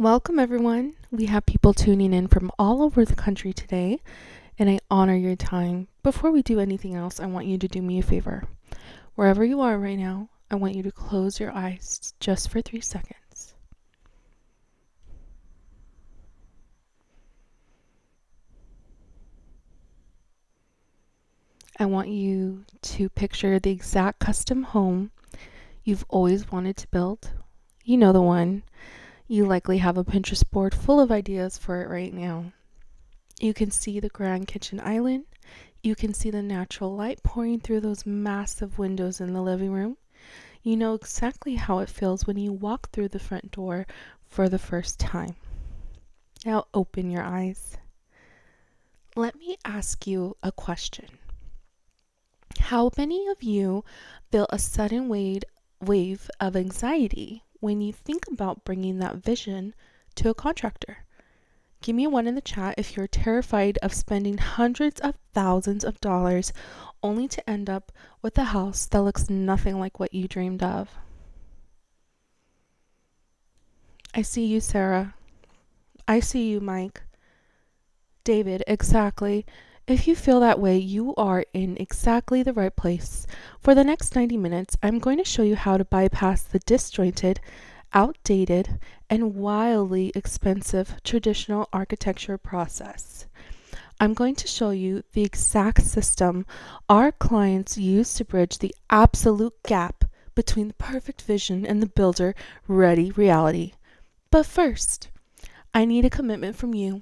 Welcome, everyone. We have people tuning in from all over the country today, and I honor your time. Before we do anything else, I want you to do me a favor. Wherever you are right now, I want you to close your eyes just for 3 seconds. I want you to picture the exact custom home you've always wanted to build. You know the one. You likely have a Pinterest board full of ideas for it right now. You can see the grand kitchen island. You can see the natural light pouring through those massive windows in the living room. You know exactly how it feels when you walk through the front door for the first time. Now open your eyes. Let me ask you a question. How many of you feel a sudden wave of anxiety when you think about bringing that vision to a contractor? Give me one in the chat if you're terrified of spending hundreds of thousands of dollars only to end up with a house that looks nothing like what you dreamed of. I see you, Sarah. I see you, Mike. David, exactly. If you feel that way, you are in exactly the right place. For the next 90 minutes, I'm going to show you how to bypass the disjointed, outdated, and wildly expensive traditional architecture process. I'm going to show you the exact system our clients use to bridge the absolute gap between the perfect vision and the builder-ready reality. But first, I need a commitment from you.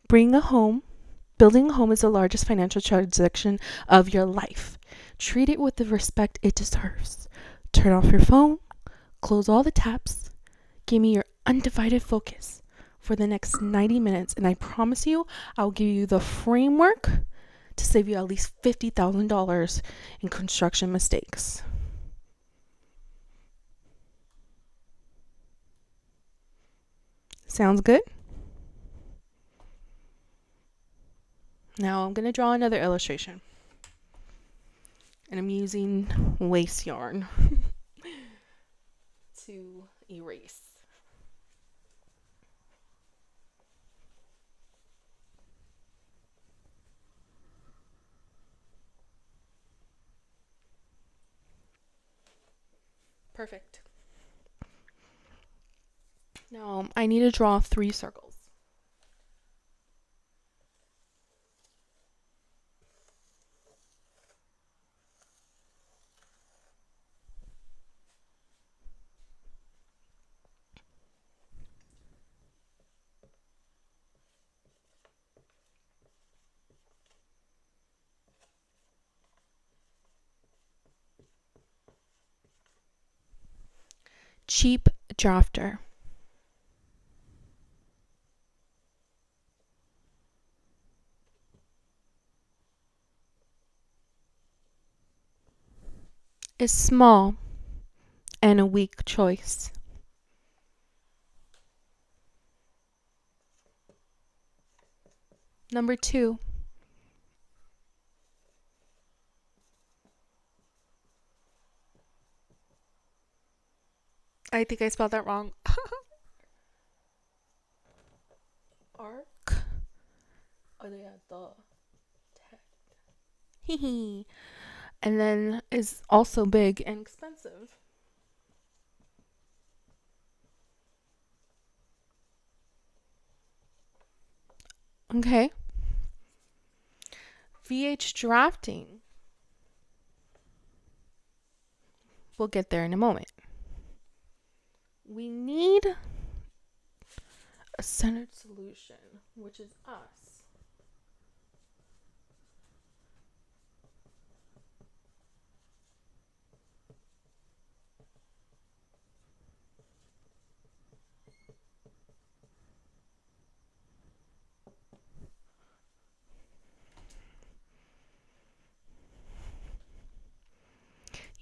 Building a home is the largest financial transaction of your life. Treat it with the respect it deserves. Turn off your phone, close all the tabs, give me your undivided focus for the next 90 minutes, and I promise you I'll give you the framework to save you at least $50,000 in construction mistakes. Sounds good? Now I'm going to draw another illustration. And I'm using waste yarn to erase. Perfect. Now I need to draw 3 circles. Cheap drafter. Is small and a weak choice. Number 2. I think I spelled that wrong. Arc. Oh yeah, the tech. And then is also big and expensive. Okay. VH drafting. We'll get there in a moment. We need a centered solution, which is us.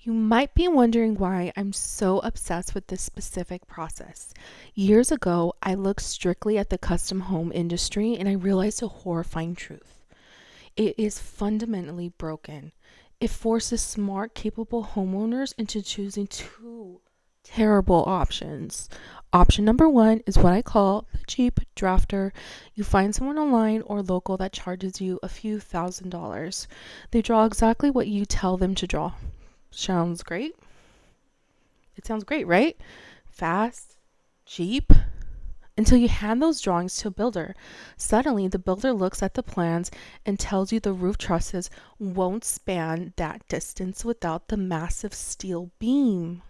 You might be wondering why I'm so obsessed with this specific process. Years ago, I looked strictly at the custom home industry and I realized a horrifying truth. It is fundamentally broken. It forces smart, capable homeowners into choosing two Terrible options. Option number one is what I call the cheap drafter. You find someone online or local that charges you a few $1,000s. They draw exactly what you tell them to draw. Sounds great? It sounds great, right? Fast, cheap, until you hand those drawings to a builder. Suddenly, the builder looks at the plans and tells you the roof trusses won't span that distance without the massive steel beam.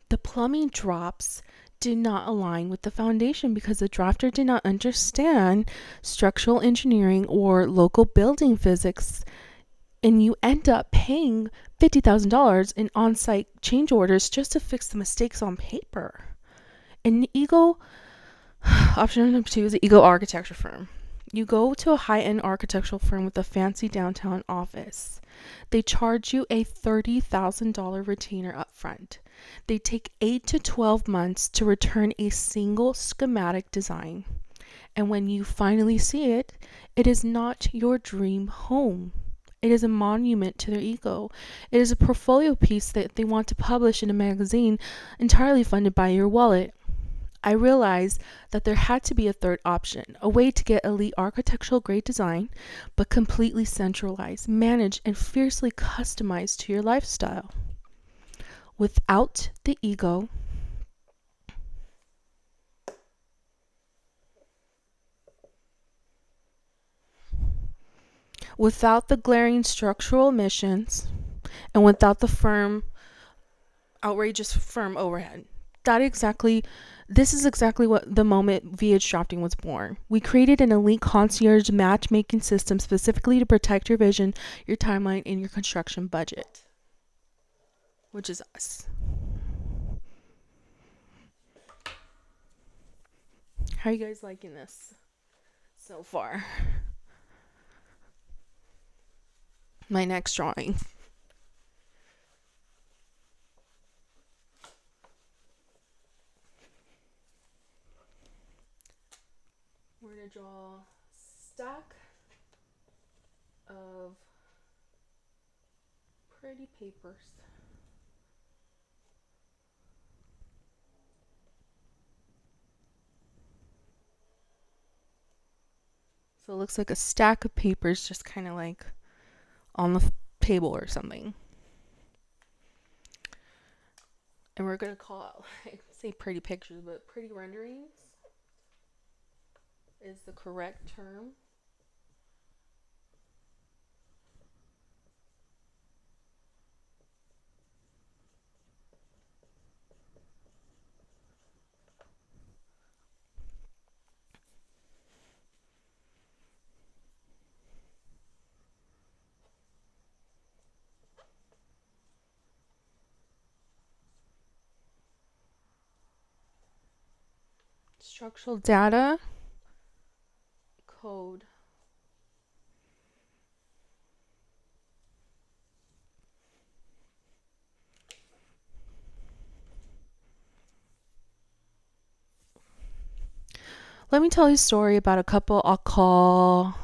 The plumbing drops do not align with the foundation because the drafter did not understand structural engineering or local building physics, and you end up paying $50,000 in on-site change orders just to fix the mistakes on paper. An ego Option number two is an ego architecture firm. You go to a high-end architectural firm with a fancy downtown office. They charge you a $30,000 retainer up front. They take 8 to 12 months to return a single schematic design. And when you finally see it, it is not your dream home. It is a monument to their ego. It is a portfolio piece that they want to publish in a magazine entirely funded by your wallet. I realized that there had to be a third option, a way to get elite architectural grade design, but completely centralized, managed, and fiercely customized to your lifestyle. Without the ego, without the glaring structural omissions, and without the outrageous firm overhead. This is exactly what the moment VH Drafting was born. We created an elite concierge matchmaking system specifically to protect your vision, your timeline, and your construction budget, which is us. How are you guys liking this so far? My next drawing. We're going to draw a stack of pretty papers. So it looks like a stack of papers just kind of like on the table or something. And we're going to call it, I say pretty pictures, but pretty renderings is the correct term. Structural data code. Let me tell you a story about a couple I'll call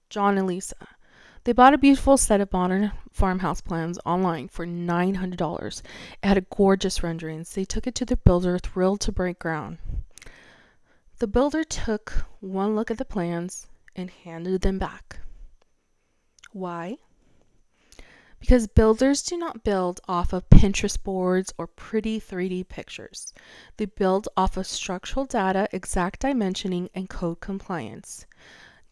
John and Lisa. They bought a beautiful set of modern farmhouse plans online for $900. It had a gorgeous renderings. They took it to the builder, thrilled to break ground. The builder took one look at the plans and handed them back. Why? Because builders do not build off of Pinterest boards or pretty 3D pictures. They build off of structural data, exact dimensioning, and code compliance.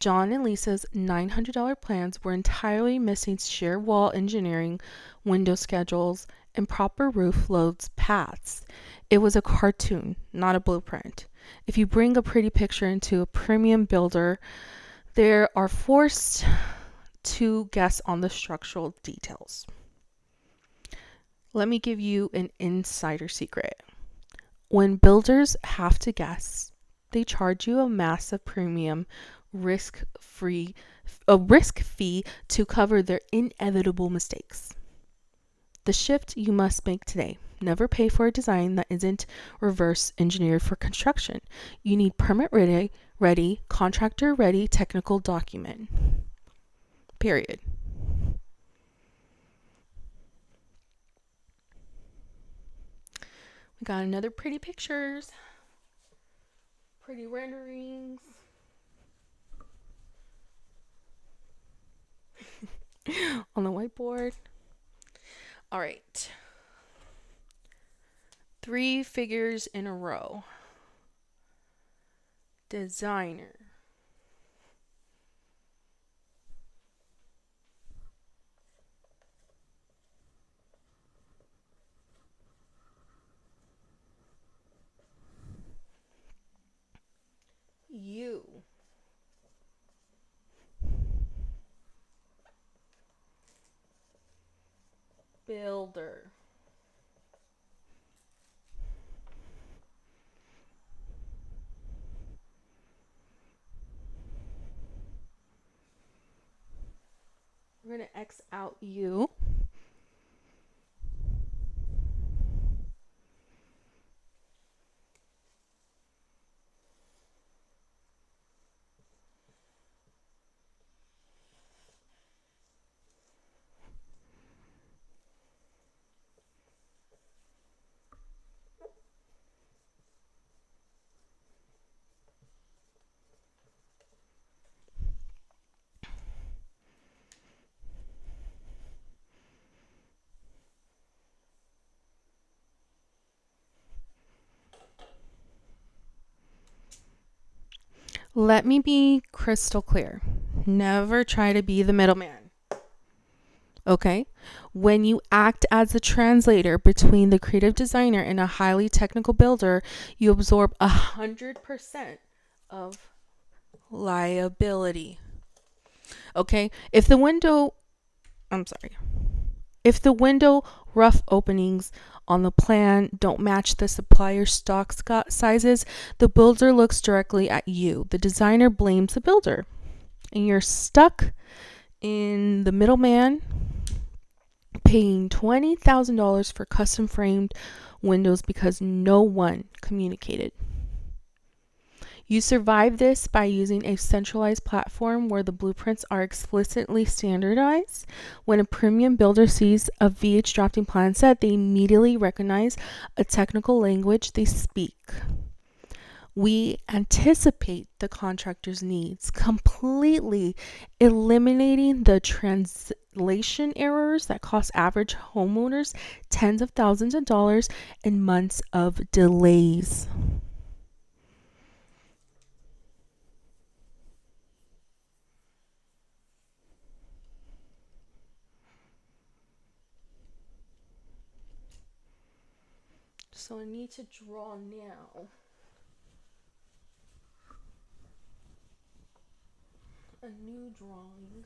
John and Lisa's $900 plans were entirely missing shear wall engineering, window schedules, and proper roof loads paths. It was a cartoon, not a blueprint. If you bring a pretty picture into a premium builder, they are forced to guess on the structural details. Let me give you an insider secret. When builders have to guess, they charge you a massive premium risk fee to cover their inevitable mistakes. The shift you must make today. Never pay for a design that isn't reverse engineered for construction. You need permit ready, contractor ready technical document. Period. We got another pretty pictures, pretty renderings. On the whiteboard. All right. 3 figures in a row. Designer. You. Builder. We're going to X out you. Let me be crystal clear. Never try to be the middleman. Okay? When you act as a translator between the creative designer and a highly technical builder, you absorb 100% of liability. Okay? If the window rough openings on the plan don't match the supplier's stock sizes, the builder looks directly at you. The designer blames the builder. And you're stuck in the middleman paying $20,000 for custom framed windows because no one communicated. You survive this by using a centralized platform where the blueprints are explicitly standardized. When a premium builder sees a VH drafting plan set, they immediately recognize a technical language they speak. We anticipate the contractor's needs, completely eliminating the translation errors that cost average homeowners tens of thousands of dollars and months of delays. So I need to draw now. A new drawing.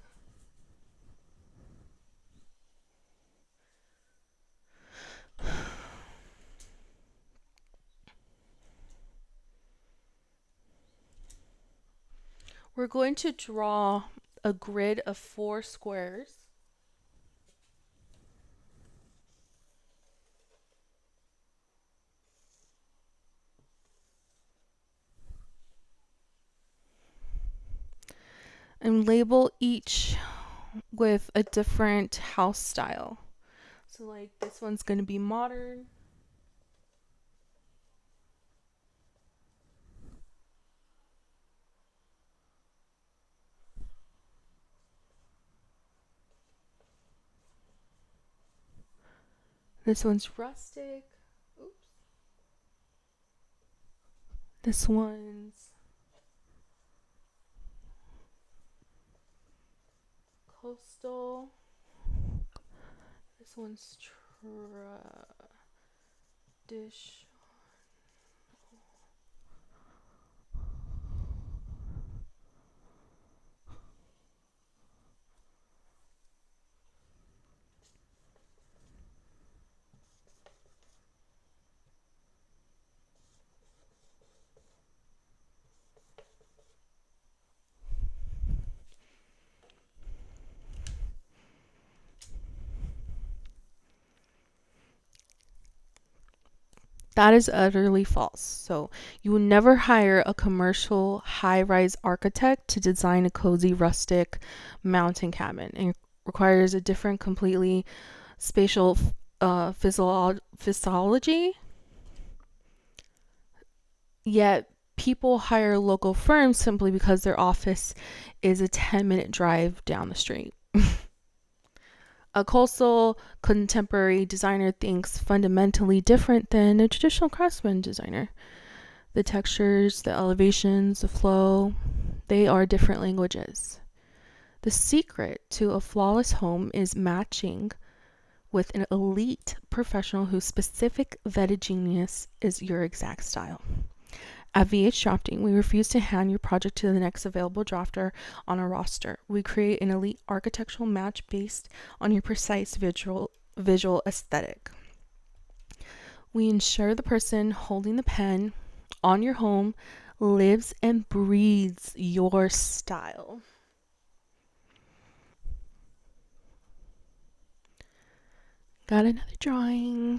We're going to draw a grid of 4 squares. And label each with a different house style. So like this one's going to be modern. This one's rustic. Oops. This one's coastal. This one's dish. That is utterly false. So you will never hire a commercial high-rise architect to design a cozy rustic mountain cabin. It requires a different, completely spatial physiology. Yet people hire local firms simply because their office is a 10-minute drive down the street. A coastal contemporary designer thinks fundamentally different than a traditional craftsman designer. The textures, the elevations, the flow, they are different languages. The secret to a flawless home is matching with an elite professional whose specific vetted genius is your exact style. At VH Drafting, we refuse to hand your project to the next available drafter on our roster. We create an elite architectural match based on your precise visual aesthetic. We ensure the person holding the pen on your home lives and breathes your style. Got another drawing.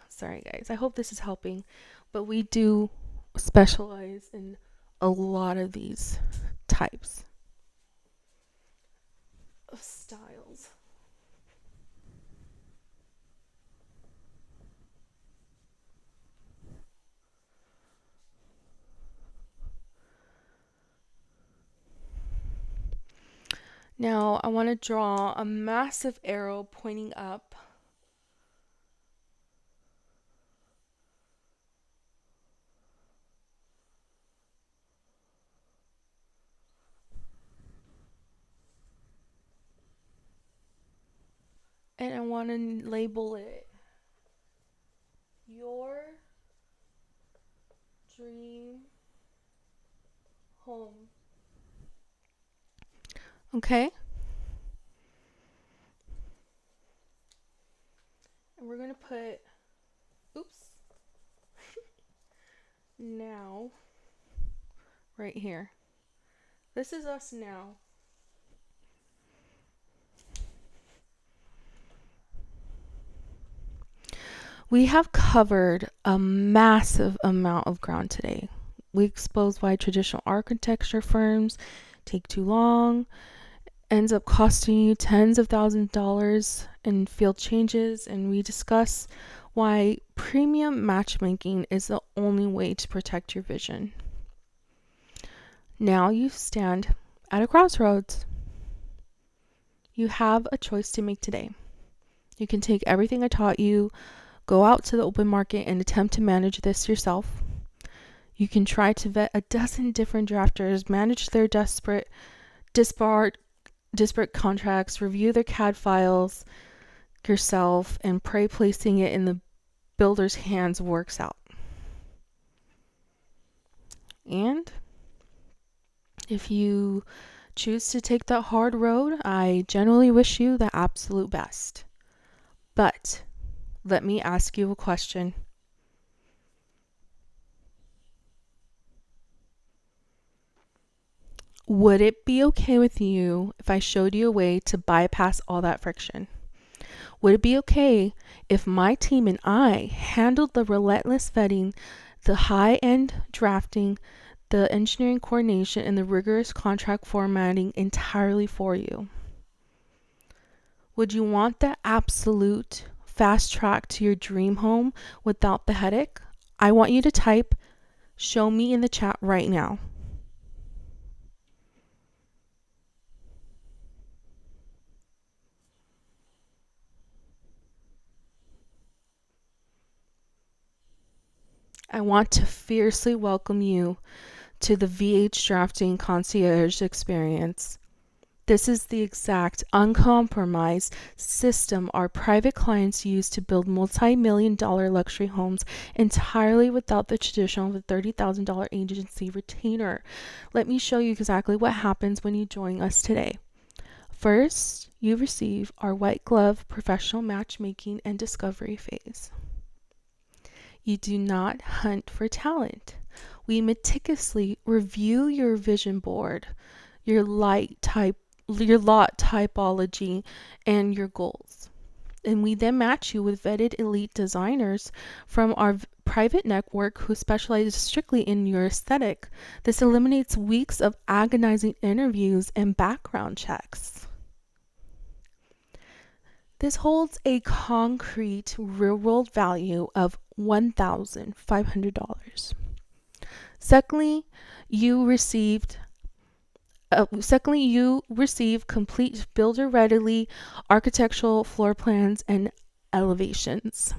Sorry, guys. I hope this is helping. But we do specialize in a lot of these types of styles. Now, I want to draw a massive arrow pointing up. And I want to label it your dream home. Okay? And we're going to put, oops, now, right here. This is us now. We have covered a massive amount of ground today. We exposed why traditional architecture firms take too long, ends up costing you tens of thousands of dollars in field changes, and we discuss why premium matchmaking is the only way to protect your vision. Now you stand at a crossroads. You have a choice to make today. You can take everything I taught you, go out to the open market and attempt to manage this yourself. You can try to vet a dozen different drafters, manage their disparate contracts, review their CAD files yourself, and pray placing it in the builder's hands works out. And if you choose to take that hard road, I generally wish you the absolute best. But let me ask you a question. Would it be okay with you if I showed you a way to bypass all that friction? Would it be okay if my team and I handled the relentless vetting, the high-end drafting, the engineering coordination, and the rigorous contract formatting entirely for you? Would you want the absolute fast track to your dream home without the headache? I want you to type "show me" in the chat right now. I want to fiercely welcome you to the VH Drafting Concierge experience. This is the exact uncompromised system our private clients use to build multi-million-dollar luxury homes entirely without the traditional $30,000 agency retainer. Let me show you exactly what happens when you join us today. First, you receive our white glove professional matchmaking and discovery phase. You do not hunt for talent. We meticulously review your vision board, your lot typology, and your goals. And we then match you with vetted elite designers from our private network who specialize strictly in your aesthetic. This eliminates weeks of agonizing interviews and background checks. This holds a concrete real-world value of $1,500. Secondly, you received you receive complete builder readily architectural floor plans and elevations.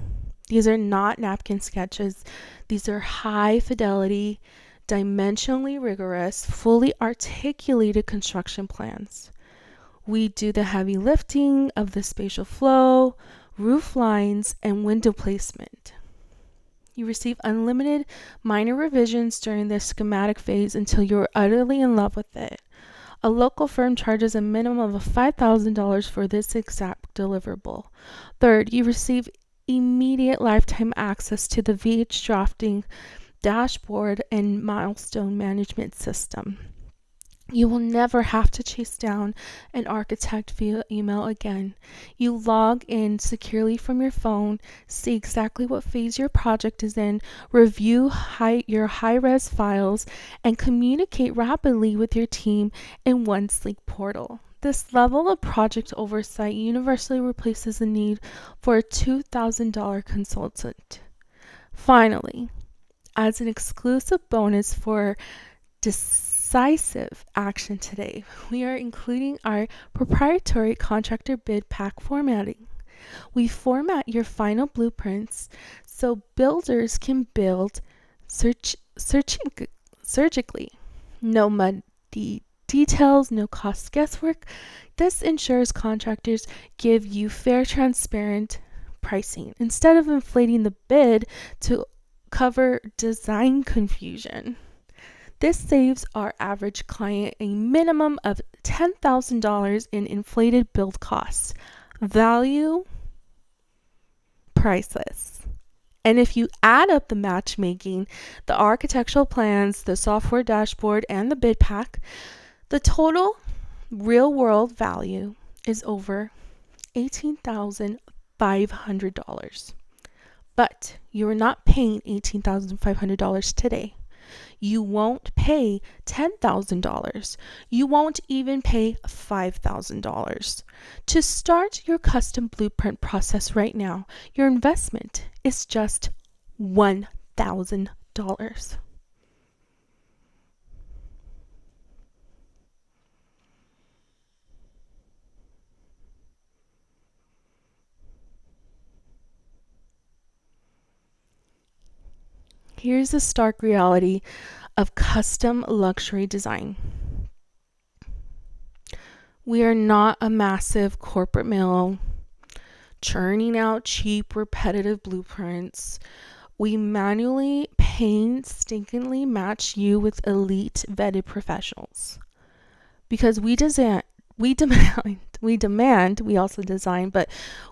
These are not napkin sketches. These are high fidelity, dimensionally rigorous, fully articulated construction plans. We do the heavy lifting of the spatial flow, roof lines, and window placement. You receive unlimited minor revisions during the schematic phase until you're utterly in love with it. A local firm charges a minimum of $5,000 for this exact deliverable. Third, you receive immediate lifetime access to the VH drafting dashboard and milestone management system. You will never have to chase down an architect via email again. You log in securely from your phone, see exactly what phase your project is in, review your high-res files, and communicate rapidly with your team in one sleek portal. This level of project oversight universally replaces the need for a $2,000 consultant. Finally, as an exclusive bonus for decisive action today, we are including our proprietary contractor bid pack formatting. We format your final blueprints so builders can build surgically. No muddy details, no cost guesswork. This ensures contractors give you fair, transparent pricing instead of inflating the bid to cover design confusion. This saves our average client a minimum of $10,000 in inflated build costs. Value priceless. And if you add up the matchmaking, the architectural plans, the software dashboard, and the bid pack, the total real world value is over $18,500. But you are not paying $18,500 today. You won't pay $10,000. You won't even pay $5,000. To start your custom blueprint process right now, your investment is just $1,000. Here's the stark reality of custom luxury design. We are not a massive corporate mill churning out cheap, repetitive blueprints. We manually, painstakingly match you with elite vetted professionals. Because we also design, but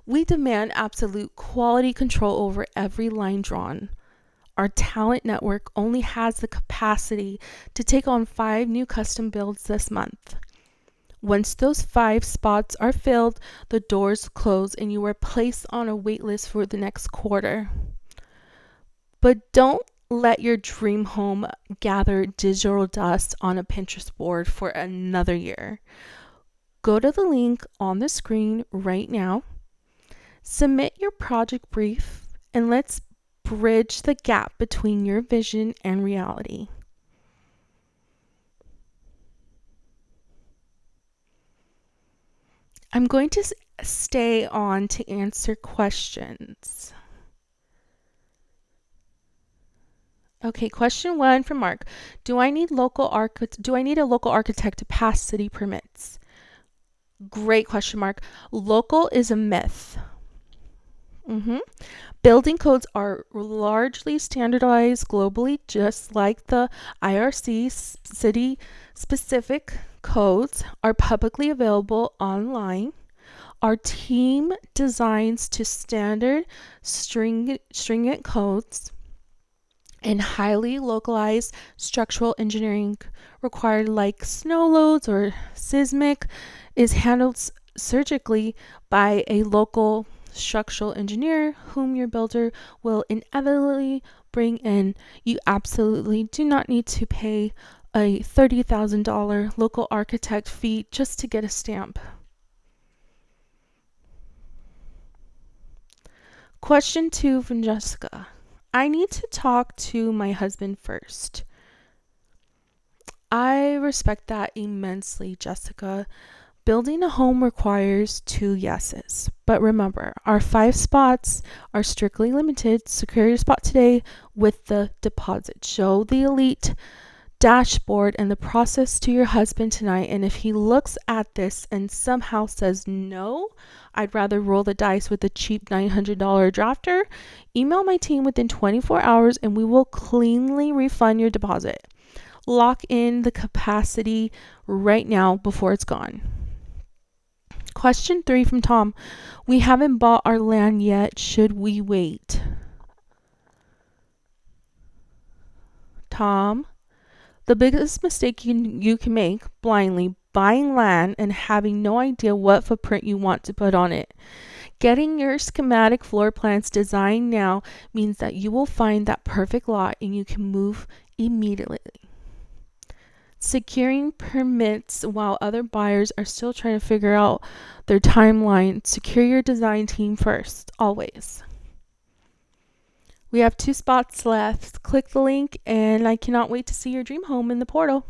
we demand absolute quality control over every line drawn. Our talent network only has the capacity to take on 5 new custom builds this month. Once those 5 spots are filled, the doors close and you are placed on a wait list for the next quarter. But don't let your dream home gather digital dust on a Pinterest board for another year. Go to the link on the screen right now, submit your project brief, and let's bridge the gap between your vision and reality. I'm going to stay on to answer questions. Okay, question 1 from Mark. Do I need a local architect to pass city permits? Great question, Mark. Local is a myth. Building codes are largely standardized globally, just like the IRC. City specific codes are publicly available online. Our team designs to standard stringent codes, and highly localized structural engineering required, like snow loads or seismic, is handled surgically by a local structural engineer whom your builder will inevitably bring in. You absolutely do not need to pay a $30,000 local architect fee just to get a stamp. Question 2 from Jessica. I need to talk to my husband first. I respect that immensely, Jessica. Building a home requires 2 yeses. But remember, our 5 spots are strictly limited. Secure your spot today with the deposit. Show the elite dashboard and the process to your husband tonight. And if he looks at this and somehow says, no, I'd rather roll the dice with a cheap $900 drafter, email my team within 24 hours and we will cleanly refund your deposit. Lock in the capacity right now before it's gone. Question 3 from Tom. We haven't bought our land yet. Should we wait? Tom, the biggest mistake you can make blindly buying land and having no idea what footprint you want to put on it. Getting your schematic floor plans designed now means that you will find that perfect lot and you can move immediately. Securing permits while other buyers are still trying to figure out their timeline. Secure your design team first, always. We have 2 spots left. Click the link and I cannot wait to see your dream home in the portal.